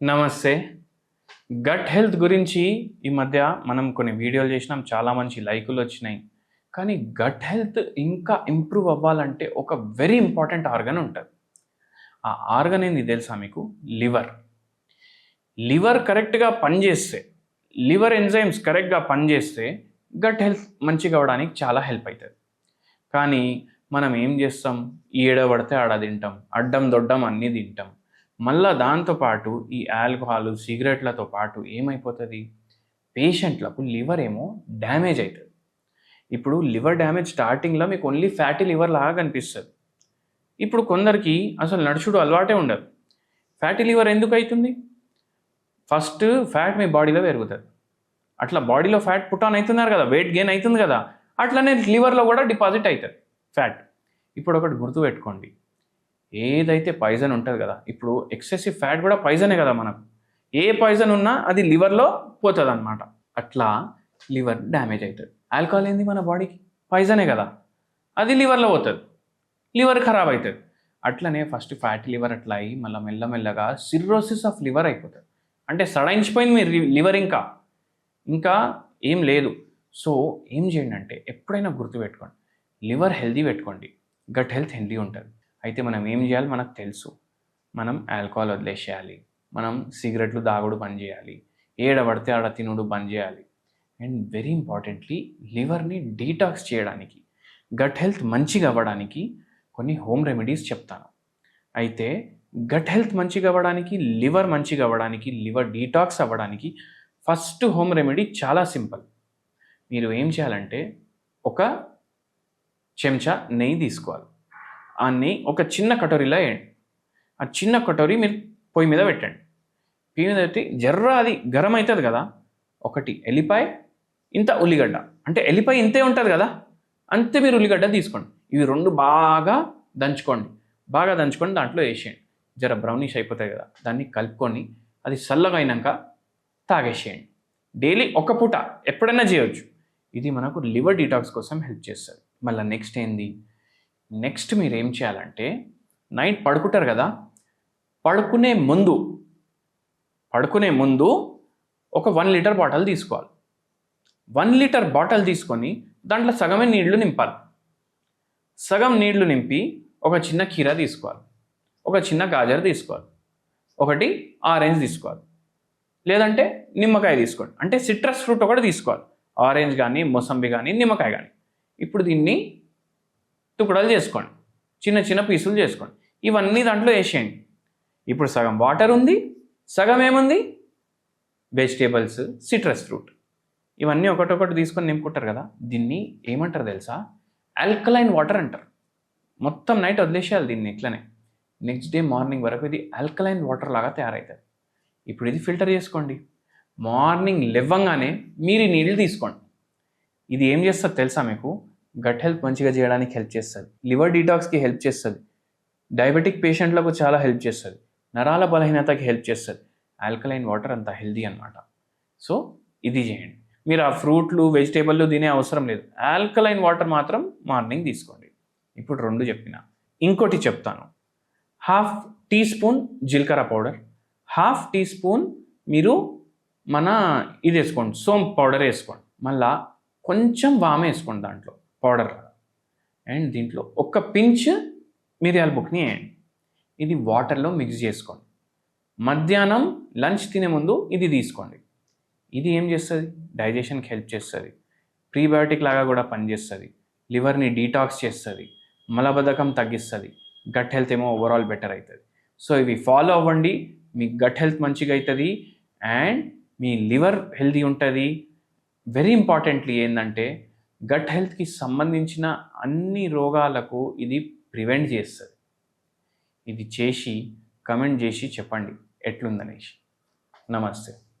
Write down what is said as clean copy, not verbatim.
నమస్తే. Gut health గురించి ఈ మధ్య మనం కొన్ని వీడియోలు చేసినాం. చాలా మంచి లైకులొచ్చినాయి. కానీ గట్ హెల్త్ ఇంకా ఇంప్రూవ్ అవ్వాలంటే ఒక వెరీ ఇంపార్టెంట్ ఆర్గన్ ఉంటది. ఆ ఆర్గన్ ఏంది తెలుసా మీకు? లివర్. లివర్ కరెక్ట్‌గా పనిచేస్తే, లివర్ ఎంజైమ్స్ కరెక్ట్‌గా పనిచేస్తే గట్ హెల్త్ మంచిగా అవ్వడానికి చాలా హెల్ప్ అయితది. కానీ మనం ఏం చేస్తాం? ఏడ పడితే ఆడ తింటాం. అడ్డం దొడ్డం అన్నీ తింటాం. మళ్ళా దాంతో పాటు ఈ ఆల్కహాల్, సిగరెట్లతో పాటు ఏమైపోతుంది? పేషెంట్లకు లివర్ ఏమో డ్యామేజ్ అవుతుంది. ఇప్పుడు లివర్ డ్యామేజ్ స్టార్టింగ్లో మీకు ఓన్లీ ఫ్యాటీ లివర్ లాగా కనిపిస్తుంది. ఇప్పుడు కొందరికి అసలు నడుచుడు అలవాటే ఉండదు. ఫ్యాటీ లివర్ ఎందుకు అవుతుంది? ఫస్ట్ ఫ్యాట్ మీ బాడీలో పెరుగుతుంది. అట్లా బాడీలో ఫ్యాట్ పుట్ ఆన్ అవుతున్నారు కదా, వెయిట్ గెయిన్ అవుతుంది కదా, అట్లనే లివర్లో కూడా డిపాజిట్ అవుతుంది ఫ్యాట్. ఇప్పుడు ఒకటి గుర్తుపెట్టుకోండి, ఏదైతే పాయిజన్ ఉంటుంది కదా, ఇప్పుడు ఎక్సెసివ్ ఫ్యాట్ కూడా పాయిజనే కదా మనకు. ఏ పాయిజన్ ఉన్నా అది లివర్లో పోతుంది అనమాట. అట్లా లివర్ డ్యామేజ్ అవుతుంది. ఆల్కహాల్ ఏంది మన బాడీకి? పాయిజనే కదా, అది లివర్లో పోతుంది, లివర్ ఖరాబ్ అవుతుంది. అట్లనే ఫస్ట్ ఫ్యాటీ లివర్ అట్లా అయ్యి మళ్ళీ మెల్లమెల్లగా సిర్రోసిస్ ఆఫ్ లివర్ అయిపోతుంది. అంటే సడైంచిపోయింది మీ లివర్, ఇంకా ఏం లేదు. సో ఏం చేయండి అంటే ఎప్పుడైనా గుర్తుపెట్టుకోండి, లివర్ హెల్దీ పెట్టుకోండి, గట్ హెల్త్ హెల్దీ ఉంటుంది. అయితే మనం ఏం చేయాలి మనకు తెలుసు. మనం ఆల్కహాల్ వదిలేసేయాలి, మనం సిగరెట్లు దాగుడు బంద్ చేయాలి, ఏడ పడితే ఆడ తినుడు బంద్ చేయాలి. అండ్ వెరీ ఇంపార్టెంట్లీ లివర్ని డీటాక్స్ చేయడానికి, గట్ హెల్త్ మంచిగా అవ్వడానికి కొన్ని హోమ్ రెమెడీస్ చెప్తాను. అయితే గట్ హెల్త్ మంచిగా అవ్వడానికి, లివర్ మంచిగా అవ్వడానికి, లివర్ డీటాక్స్ అవ్వడానికి ఫస్ట్ హోమ్ రెమెడీ చాలా సింపుల్. మీరు ఏం చేయాలంటే ఒక చెంచా నెయ్యి తీసుకోవాలి. ఆ నెయ్యి ఒక చిన్న కటోరీలో వేయండి. ఆ చిన్న కటోరీ మీరు పొయ్యి మీద పెట్టండి. పొయ్యి మీద పెట్టి జర్ర అది గరం అవుతుంది కదా, ఒకటి ఎల్లిపాయ, ఇంత ఉల్లిగడ్డ, అంటే ఎల్లిపాయ ఇంతే ఉంటుంది కదా, అంతే మీరు ఉల్లిగడ్డ తీసుకోండి. ఇవి రెండు బాగా దంచుకోండి. బాగా దంచుకొని దాంట్లో వేసేయండి. జర బ్రౌనిష్ అయిపోతాయి కదా, దాన్ని కలుపుకొని అది చల్లగా అయినాక తాగేసేయండి. డైలీ ఒక పూట ఎప్పుడైనా చేయొచ్చు. ఇది మనకు లివర్ డీటాక్స్ కోసం హెల్ప్ చేస్తుంది. మళ్ళీ నెక్స్ట్ ఏంది? నెక్స్ట్ మీరు ఏం చేయాలంటే నైట్ పడుకుంటారు కదా, పడుకునే ముందు ఒక 1 లీటర్ బాటిల్ తీసుకోవాలి. 1 లీటర్ బాటిల్ తీసుకొని దాంట్లో సగమే నీళ్లు నింపాలి. సగం నీళ్లు నింపి ఒక చిన్న కీరా తీసుకోవాలి, ఒక చిన్న గాజర్ తీసుకోవాలి, ఒకటి ఆరెంజ్ తీసుకోవాలి, లేదంటే నిమ్మకాయ తీసుకోండి. అంటే సిట్రస్ ఫ్రూట్ ఒకటి తీసుకోవాలి, ఆరెంజ్ కానీ, మోసంబి కానీ, నిమ్మకాయ కానీ. ఇప్పుడు దీన్ని తుకడలు చేసుకోండి, చిన్న చిన్న పీసులు చేసుకోండి. ఇవన్నీ దాంట్లో వేసేయండి. ఇప్పుడు సగం వాటర్ ఉంది, సగం ఏముంది? Vegetables, citrus fruit. ఇవన్నీ ఒకటొకటి తీసుకొని నింపుకుంటారు కదా, దీన్ని ఏమంటారు తెలుసా? ఆల్కలైన్ వాటర్ అంటారు. మొత్తం నైట్ వదిలేసేయాలి దీన్ని ఇట్లనే. నెక్స్ట్ డే మార్నింగ్ వరకు ఇది ఆల్కలైన్ వాటర్ లాగా తయారవుతుంది. ఇప్పుడు ఇది ఫిల్టర్ చేసుకోండి. మార్నింగ్ లేవగానే మీరు ఈ నీళ్ళు తీసుకోండి. ఇది ఏం చేస్తుంది తెలుసా మీకు? గట్ హెల్త్ మంచిగా చేయడానికి హెల్ప్ చేస్తుంది, లివర్ డీటాక్స్కి హెల్ప్ చేస్తుంది, డయాబెటిక్ పేషెంట్లకు చాలా హెల్ప్ చేస్తుంది, నరాల బలహీనతకి హెల్ప్ చేస్తుంది. ఆల్కలైన్ వాటర్ అంత హెల్దీ అనమాట. సో ఇది చేయండి. మీరు ఆ ఫ్రూట్లు, వెజిటేబుల్లు తినే అవసరం లేదు, ఆల్కలైన్ వాటర్ మాత్రం మార్నింగ్ తీసుకోండి. ఇప్పుడు 2 చెప్పిన, ఇంకోటి చెప్తాను. 1/2 టీ స్పూన్ జీలకర్ర పౌడర్, 1/2 టీ స్పూన్ మీరు మన ఇది వేసుకోండి, సోంపు పౌడర్ వేసుకోండి. మళ్ళా కొంచెం వామ వేసుకోండి దాంట్లో పౌడర్. అండ్ దీంట్లో ఒక పించ్ మిరియాల పొడిని వేయండి. ఇది వాటర్లో మిక్స్ చేసుకోండి. మధ్యాహ్నం లంచ్ తినే ముందు ఇది తీసుకోండి. ఇది ఏం చేస్తుంది? డైజెషన్కి హెల్ప్ చేస్తుంది, ప్రీబయోటిక్ లాగా కూడా పనిచేస్తుంది, లివర్ని డీటాక్స్ చేస్తుంది, మలబద్ధకం తగ్గిస్తుంది, గట్ హెల్త్ ఏమో ఓవరాల్ బెటర్ అవుతుంది. సో ఇవి ఫాలో అవ్వండి, మీ గట్ హెల్త్ మంచిగా అవుతుంది అండ్ మీ లివర్ హెల్తీ ఉంటుంది. వెరీ ఇంపార్టెంట్లీ ఏంటంటే గట్ హెల్త్కి సంబంధించిన అన్ని రోగాలకు ఇది ప్రివెంట్ చేస్తుంది. ఇది చేసి కమెంట్ చేసి చెప్పండి ఎట్లుందనేసి. నమస్తే.